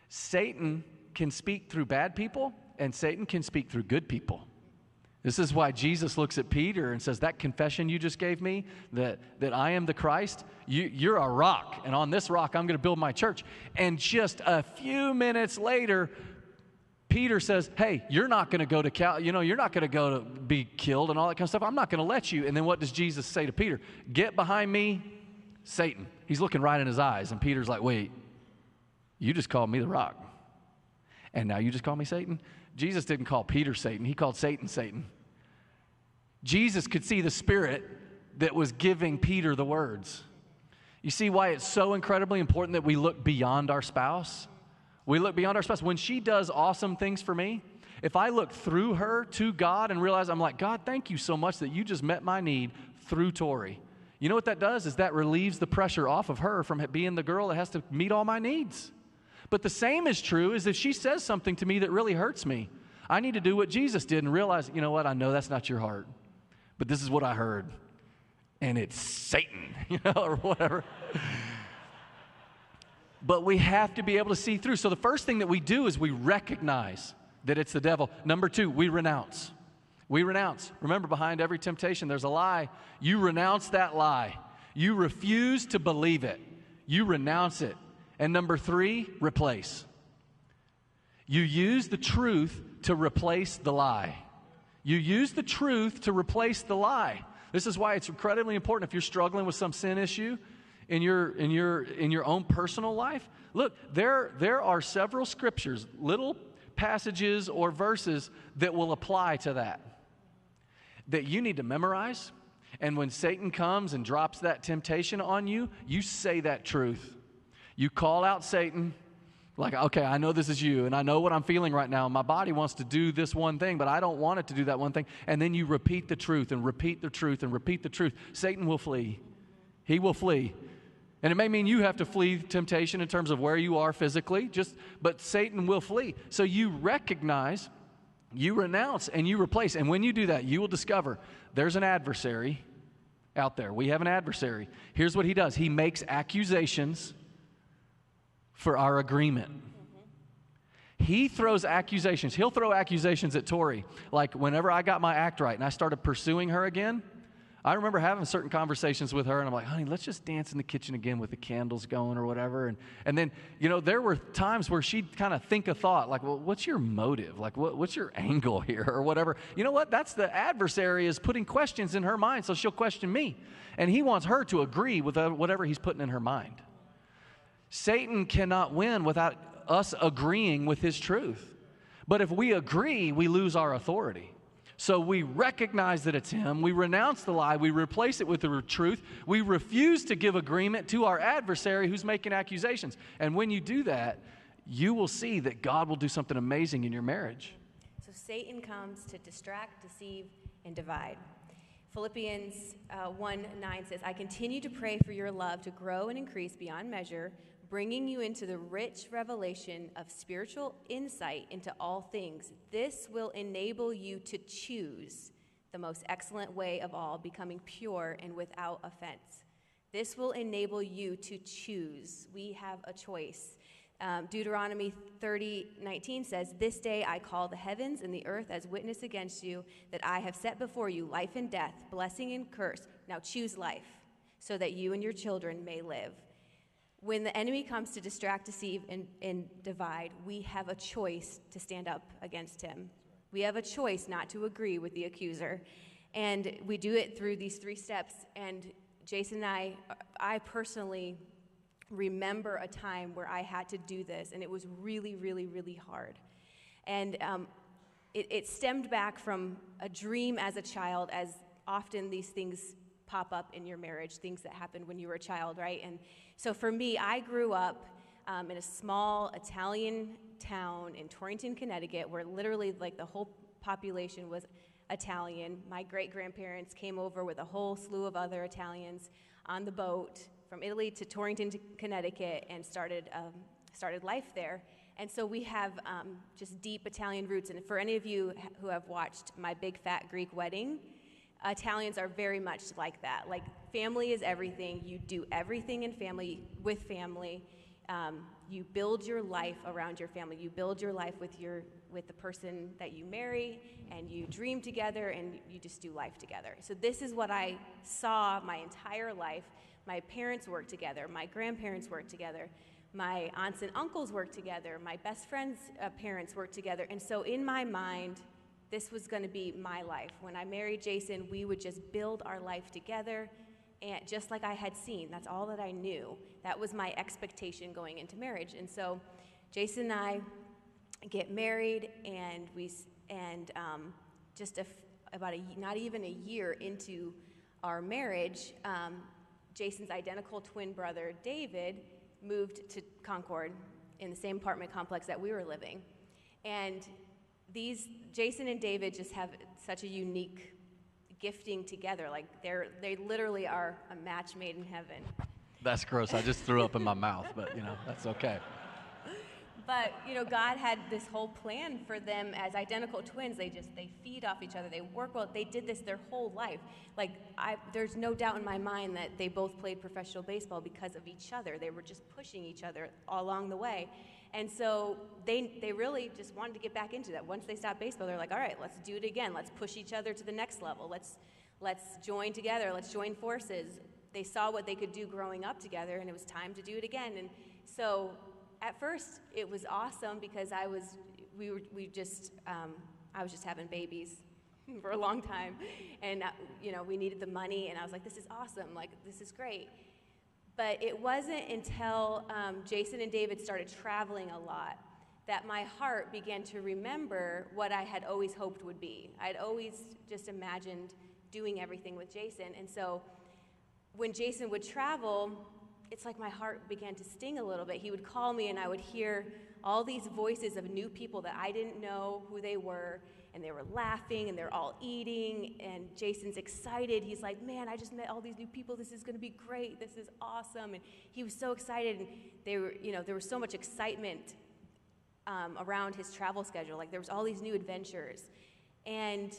Satan can speak through bad people and Satan can speak through good people. This is why Jesus looks at Peter and says, that confession you just gave me, that I am the Christ, you're a rock, and on this rock I'm going to build my church. And just a few minutes later, Peter says, hey, you're not going to go to you're not going to go to be killed and all that kind of stuff. I'm not going to let you. And then what does Jesus say to Peter? Get behind me, Satan. He's looking right in his eyes, and Peter's like, wait, you just called me the rock, and now you just call me Satan? Jesus didn't call Peter Satan. He called Satan Satan. Jesus could see the spirit that was giving Peter the words. You see why it's so incredibly important that we look beyond our spouse? We look beyond our spouse. When she does awesome things for me, if I look through her to God and realize, I'm like, God, thank you so much that you just met my need through Tori. You know what that does is that relieves the pressure off of her from being the girl that has to meet all my needs. But the same is true is if she says something to me that really hurts me, I need to do what Jesus did and realize, you know what, I know that's not your heart, but this is what I heard, and it's Satan, or whatever. But we have to be able to see through. So the first thing that we do is we recognize that it's the devil. Number 2, we renounce. We renounce. Remember, behind every temptation, there's a lie. You renounce that lie. You refuse to believe it. You renounce it. And number 3, replace. You use the truth to replace the lie. You use the truth to replace the lie. This is why it's incredibly important if you're struggling with some sin issue in your own personal life. Look, there are several scriptures, little passages or verses that will apply to that you need to memorize. And when Satan comes and drops that temptation on you, you say that truth. You call out Satan, like, okay, I know this is you, and I know what I'm feeling right now. My body wants to do this one thing, but I don't want it to do that one thing. And then you repeat the truth and repeat the truth and repeat the truth. Satan will flee. He will flee. And it may mean you have to flee temptation in terms of where you are physically, but Satan will flee. So you recognize, you renounce, and you replace. And when you do that, you will discover there's an adversary out there. We have an adversary. Here's what he does. He makes accusations for our agreement. He throws accusations. He'll throw accusations at Tori. Like whenever I got my act right and I started pursuing her again, I remember having certain conversations with her, and I'm like, honey, let's just dance in the kitchen again with the candles going or whatever. And then, there were times where she'd kind of think a thought, like, well, what's your motive? Like, what's your angle here or whatever? You know what? That's the adversary is putting questions in her mind, so she'll question me. And he wants her to agree with whatever he's putting in her mind. Satan cannot win without us agreeing with his truth. But if we agree, we lose our authority. So we recognize that it's him. We renounce the lie. We replace it with the truth. We refuse to give agreement to our adversary who's making accusations. And when you do that, you will see that God will do something amazing in your marriage. So Satan comes to distract, deceive, and divide. Philippians 1:9 says, I continue to pray for your love to grow and increase beyond measure, bringing you into the rich revelation of spiritual insight into all things. This will enable you to choose the most excellent way of all, becoming pure and without offense. This will enable you to choose. We have a choice. Deuteronomy 30:19 says, this day I call the heavens and the earth as witness against you, that I have set before you life and death, blessing and curse. Now choose life, so that you and your children may live. When the enemy comes to distract, deceive, and divide, we have a choice to stand up against him. We have a choice not to agree with the accuser. And we do it through these 3 steps. And Jason and I personally remember a time where I had to do this, and it was really, really, really hard. And it stemmed back from a dream as a child, as often these things pop up in your marriage, things that happened when you were a child, right? And so for me, I grew up in a small Italian town in Torrington, Connecticut, where literally like the whole population was Italian. My great-grandparents came over with a whole slew of other Italians on the boat from Italy to Torrington, Connecticut, and started life there. And so we have just deep Italian roots. And for any of you who have watched My Big Fat Greek Wedding, Italians are very much like that. Like, family is everything. You do everything in family, with family. You build your life around your family. You build your life with the person that you marry, and you dream together, and you just do life together. So this is what I saw my entire life. My parents worked together. My grandparents worked together. My aunts and uncles worked together. My best friend's parents worked together. And so in my mind, this was going to be my life. When I married Jason, we would just build our life together, and just like I had seen. That's all that I knew. That was my expectation going into marriage. And so Jason and I get married, and not even a year into our marriage, Jason's identical twin brother, David, moved to Concord in the same apartment complex that we were living. And Jason and David just have such a unique gifting together. Like, they literally are a match made in heaven. That's gross. I just threw up in my mouth, but that's okay. But God had this whole plan for them as identical twins. They feed off each other. They work well. They did this their whole life. Like, there's no doubt in my mind that they both played professional baseball because of each other. They were just pushing each other all along the way. And so they really just wanted to get back into that. Once they stopped baseball, they're like, all right, let's do it again. Let's push each other to the next level. Let's join together. Let's join forces. They saw what they could do growing up together, and it was time to do it again. And so at first, it was awesome because I was just having babies for a long time, and we needed the money, and I was like, this is awesome, like, this is great. But it wasn't until Jason and David started traveling a lot that my heart began to remember what I had always hoped would be. I'd always just imagined doing everything with Jason. And so when Jason would travel, it's like my heart began to sting a little bit. He would call me and I would hear all these voices of new people that I didn't know who they were, and they were laughing and they're all eating, and Jason's excited. He's like, man, I just met all these new people. This is going to be great. This is awesome. And he was so excited, and they were, there was so much excitement around his travel schedule. Like there was all these new adventures, and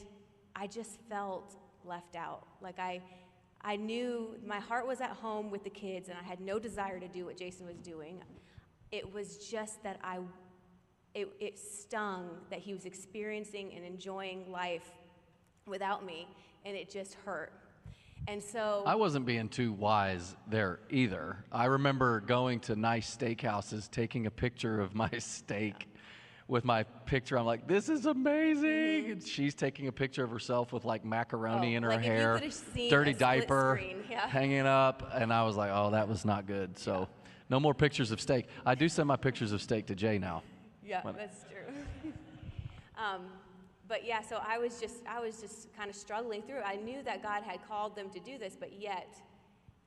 I just felt left out. Like I knew my heart was at home with the kids, and I had no desire to do what Jason was doing. It was just that it stung that he was experiencing and enjoying life without me, and it just hurt. And so I wasn't being too wise there either. I remember going to nice steakhouses, taking a picture of my steak with my picture. I'm like, this is amazing. And she's taking a picture of herself with like macaroni in her like hair, if you could've seen dirty a split diaper screen, yeah. hanging up. And I was like, oh, that was not good. So no more pictures of steak. I do send my pictures of steak to Jay now. Yeah, that's true. But yeah, so I was just kind of struggling through it. I knew that God had called them to do this, but yet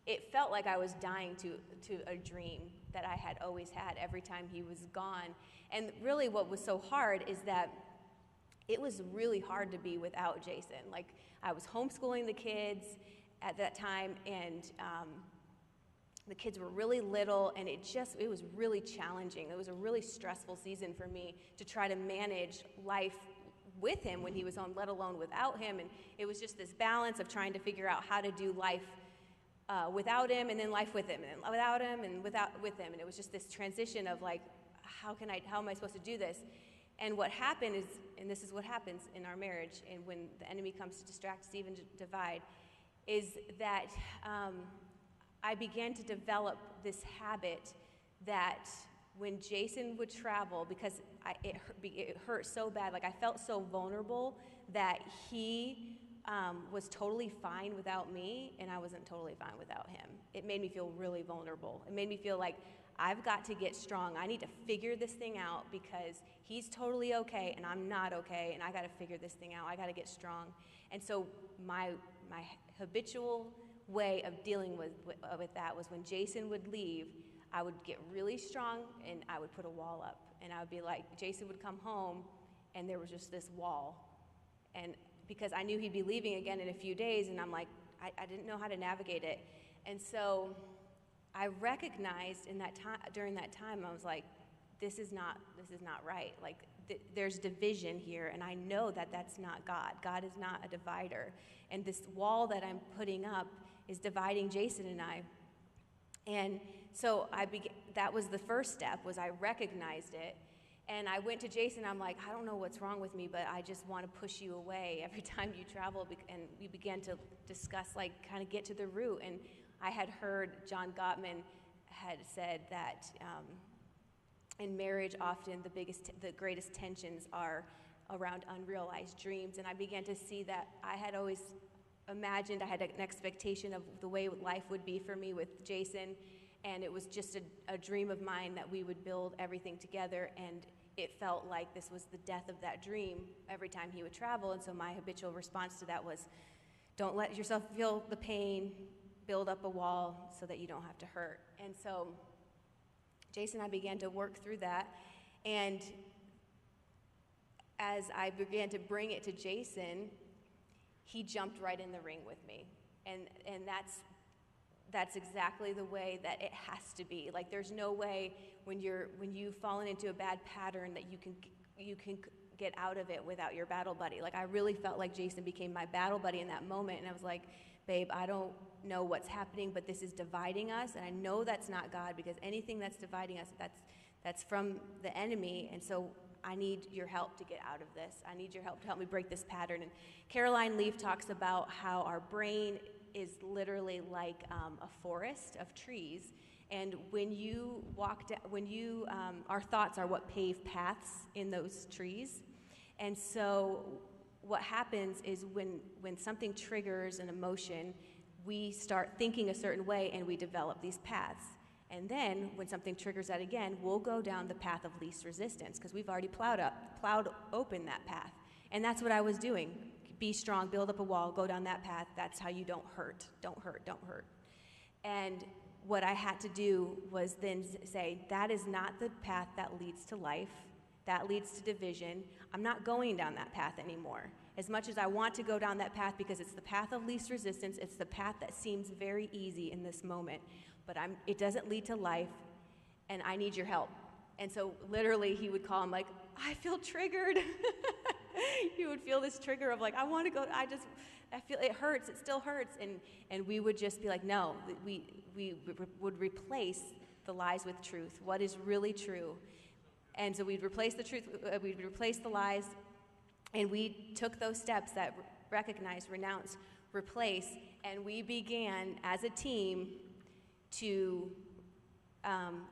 it felt like I was dying to a dream that I had always had every time he was gone. And really what was so hard is that it was really hard to be without Jason. Like I was homeschooling the kids at that time, and the kids were really little, and it was really challenging. It was a really stressful season for me to try to manage life with him when he was home, let alone without him. And it was just this balance of trying to figure out how to do life without him, and then life with him, and without him, and with him. And it was just this transition of like, how am I supposed to do this? And what happened is, and this is what happens in our marriage, and when the enemy comes to distract, deceive, and divide, is that I began to develop this habit that when Jason would travel, because it hurt so bad, like I felt so vulnerable that he was totally fine without me, and I wasn't totally fine without him. It made me feel really vulnerable. It made me feel like I've got to get strong. I need to figure this thing out because he's totally okay and I'm not okay, and I got to figure this thing out. I got to get strong. And so my habitual way of dealing with that was when Jason would leave, I would get really strong and I would put a wall up. And I would be like, Jason would come home and there was just this wall. And because I knew he'd be leaving again in a few days, and I'm like, I didn't know how to navigate it. And so I recognized during that time, I was like, this is not right. Like there's division here, and I know that that's not God. God is not a divider. And this wall that I'm putting up is dividing Jason and I. And so that was the first step, was I recognized it. And I went to Jason, I'm like, I don't know what's wrong with me, but I just want to push you away every time you travel. And we began to discuss, like, kind of get to the root. And I had heard John Gottman had said that in marriage, often the greatest tensions are around unrealized dreams. And I began to see that I had always imagined, I had an expectation of the way life would be for me with Jason. And it was just a dream of mine that we would build everything together. And it felt like this was the death of that dream every time he would travel. And so my habitual response to that was, don't let yourself feel the pain, build up a wall so that you don't have to hurt. And so Jason and I began to work through that. And as I began to bring it to Jason, he jumped right in the ring with me. And that's exactly the way that it has to be. Like there's no way when you've fallen into a bad pattern that you can get out of it without your battle buddy. Like I really felt like Jason became my battle buddy in that moment, and I was like, babe, I don't know what's happening, but this is dividing us, and I know that's not God, because anything that's dividing us, that's from the enemy. And so I need your help to get out of this. I need your help to help me break this pattern. And Caroline Leaf talks about how our brain is literally like a forest of trees, and when you our thoughts are what pave paths in those trees. And so what happens is when something triggers an emotion, we start thinking a certain way and we develop these paths. And then when something triggers that again, we'll go down the path of least resistance because we've already plowed open that path. And that's what I was doing. be strong, build up a wall, go down that path. That's how you don't hurt. Don't hurt, don't hurt. And what I had to do was then say, that is not the path that leads to life. That leads to division. I'm not going down that path anymore. As much as I want to go down that path because it's the path of least resistance, it's the path that seems very easy in this moment, but it doesn't lead to life, and I need your help. And so literally he would call him like, I feel triggered. He would feel this trigger of like, I want to go, I feel it hurts, it still hurts. And we would just be like, no, we would replace the lies with truth. What is really true? And so we'd replace the truth, we'd replace the lies, and we took those steps that recognize, renounce, replace, and we began as a team to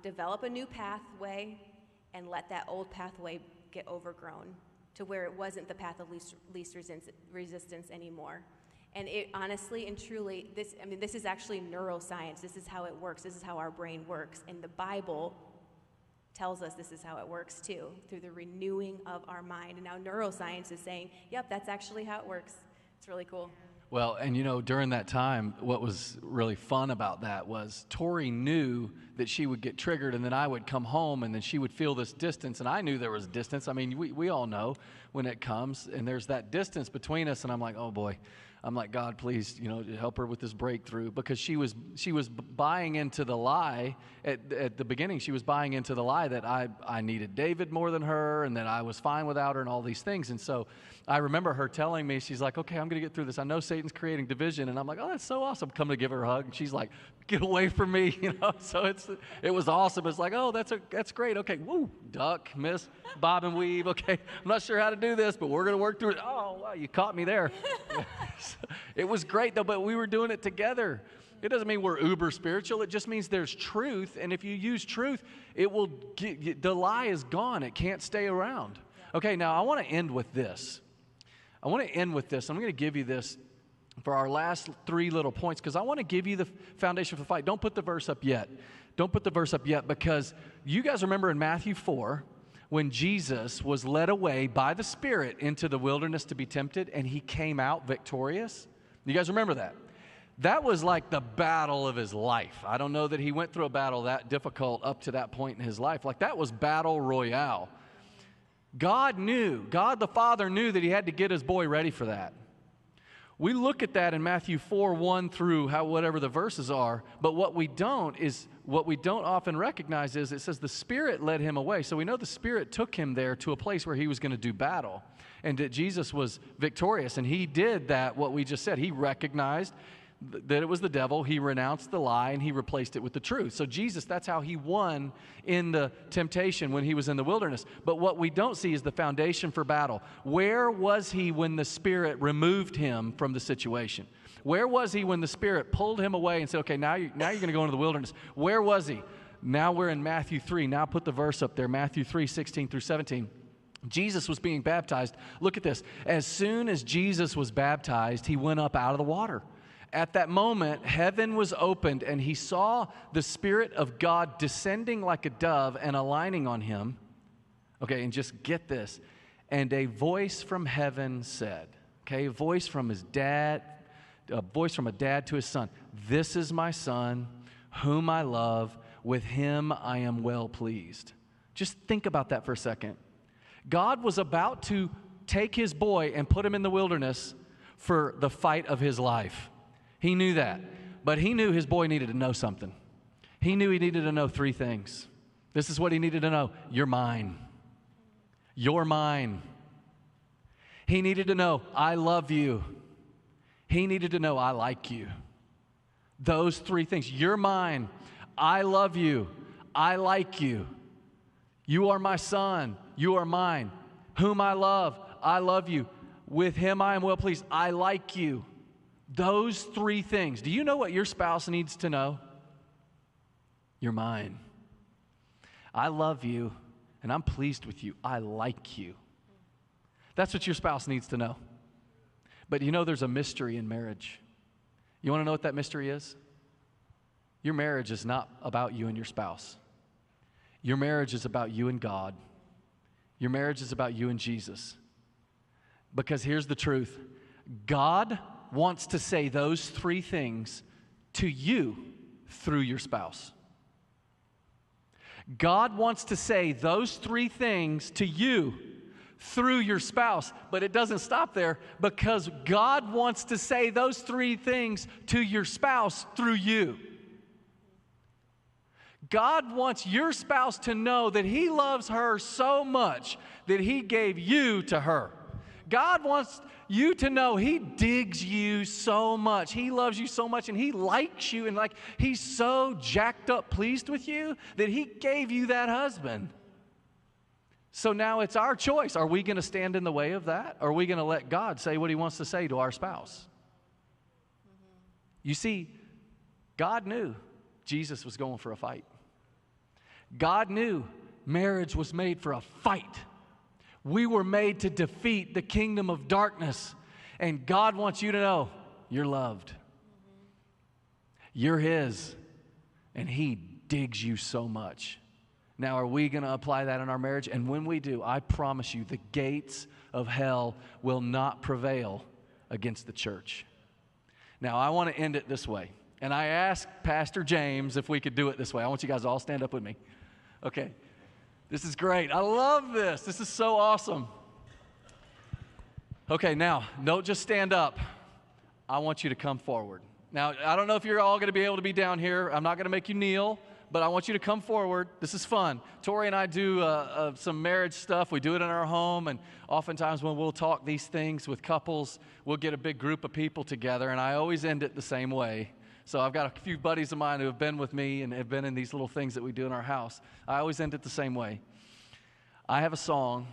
develop a new pathway and let that old pathway get overgrown to where it wasn't the path of least resistance anymore. And it honestly and truly, this is actually neuroscience. This is how it works. This is how our brain works. And the Bible tells us this is how it works too, through the renewing of our mind. And now neuroscience is saying, yep, that's actually how it works. It's really cool. Well, and during that time, what was really fun about that was Tori knew that she would get triggered, and then I would come home, and then she would feel this distance, and I knew there was distance. I mean, we all know when it comes, and there's that distance between us, and I'm like, oh boy. I'm like, God, please, help her with this breakthrough, because she was buying into the lie at the beginning. She was buying into the lie that I needed David more than her, and that I was fine without her, and all these things. And so I remember her telling me, she's like, okay, I'm going to get through this. I know Satan's creating division, and I'm like, oh, that's so awesome. Come to give her a hug, and she's like, get away from me, So it was awesome. It's like, oh, that's great. Okay, woo, duck, miss, bob and weave. Okay, I'm not sure how to do this, but we're going to work through it. Oh, wow, you caught me there. It was great, though, but we were doing it together. It doesn't mean we're uber spiritual. It just means there's truth, and if you use truth, the lie is gone. It can't stay around. Okay, now I want to end with this. I'm going to give you this for our last 3 little points, because I want to give you the foundation for the fight. Don't put the verse up yet. Because you guys remember in Matthew 4, when Jesus was led away by the Spirit into the wilderness to be tempted, and he came out victorious. You guys remember that? That was like the battle of his life. I don't know that he went through a battle that difficult up to that point in his life. Like, that was battle royale. God the Father knew that he had to get his boy ready for that. We look at that in Matthew 4, 1 through whatever the verses are, but what we don't often recognize is it says the Spirit led him away. So we know the Spirit took him there to a place where he was going to do battle, and that Jesus was victorious, and he did that, what we just said. He recognized that it was the devil, he renounced the lie, and he replaced it with the truth. So Jesus, that's how he won in the temptation when he was in the wilderness. But what we don't see is the foundation for battle. Where was he when the Spirit removed him from the situation? Where was he when the Spirit pulled him away and said, okay, now you're going to go into the wilderness? Where was he? Now we're in Matthew 3. Now put the verse up there, Matthew 3, 16 through 17. Jesus was being baptized. Look at this. As soon as Jesus was baptized, he went up out of the water. At that moment, heaven was opened, and he saw the Spirit of God descending like a dove and alighting on him. Okay, and just get this. And a voice from heaven said, a voice from a dad to his son, "This is my son, whom I love. With him I am well pleased." Just think about that for a second. God was about to take his boy and put him in the wilderness for the fight of his life. He knew that, but he knew his boy needed to know something. He knew he needed to know 3 things. This is what he needed to know. You're mine. You're mine. He needed to know, I love you. He needed to know, I like you. Those 3 things. You're mine. I love you. I like you. You are my son. You are mine. Whom I love you. With him I am well pleased. I like you. Those 3 things. Do you know what your spouse needs to know? You're mine. I love you, and I'm pleased with you. I like you. That's what your spouse needs to know. But there's a mystery in marriage. You want to know what that mystery is? Your marriage is not about you and your spouse. Your marriage is about you and God. Your marriage is about you and Jesus. Because here's the truth. God wants to say those three things to you through your spouse. God wants to say those three things to you through your spouse, but it doesn't stop there, because God wants to say those three things to your spouse through you. God wants your spouse to know that He loves her so much that He gave you to her. God wants you to know He digs you so much. He loves you so much, and He likes you, and like He's so jacked up pleased with you that He gave you that husband. So now it's our choice. Are we going to stand in the way of that? Or are we going to let God say what He wants to say to our spouse? You see, God knew Jesus was going for a fight. God knew marriage was made for a fight. We were made to defeat the kingdom of darkness. And God wants you to know you're loved. You're His. And He digs you so much. Now, are we going to apply that in our marriage? And when we do, I promise you, the gates of hell will not prevail against the church. Now, I want to end it this way. And I asked Pastor James if we could do it this way. I want you guys to all stand up with me. Okay. This is great. I love this. This is so awesome. Okay, now, don't just stand up. I want you to come forward. Now, I don't know if you're all going to be able to be down here. I'm not going to make you kneel, but I want you to come forward. This is fun. Tori and I do some marriage stuff. We do it in our home, and oftentimes when we'll talk these things with couples, we'll get a big group of people together, and I always end it the same way. So I've got a few buddies of mine who have been with me and have been in these little things that we do in our house. I always end it the same way. I have a song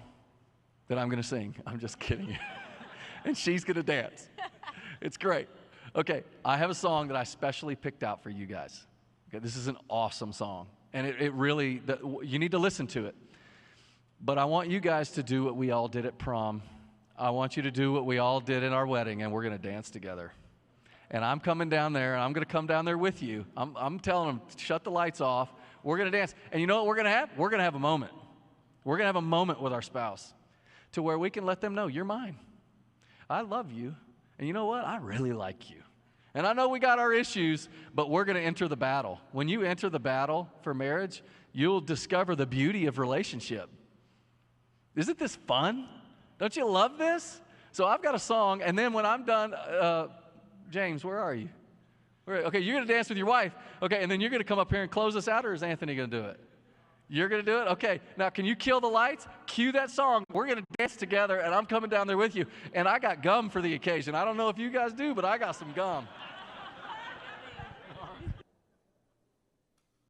that I'm going to sing. I'm just kidding. And she's going to dance. It's great. Okay, I have a song that I specially picked out for you guys. Okay, this is an awesome song. And it really, you need to listen to it. But I want you guys to do what we all did at prom. I want you to do what we all did in our wedding, and we're going to dance together. And I'm coming down there, and I'm going to come down there with you. I'm telling them, shut the lights off. We're going to dance. And you know what we're going to have? We're going to have a moment. We're going to have a moment with our spouse to where we can let them know, you're mine. I love you. And you know what? I really like you. And I know we got our issues, but we're going to enter the battle. When you enter the battle for marriage, you'll discover the beauty of relationship. Isn't this fun? Don't you love this? So I've got a song, and then when I'm done, James, where are you? Okay, you're going to dance with your wife. Okay, and then you're going to come up here and close us out, or is Anthony going to do it? You're going to do it? Okay. Now, can you kill the lights? Cue that song. We're going to dance together, and I'm coming down there with you. And I got gum for the occasion. I don't know if you guys do, but I got some gum.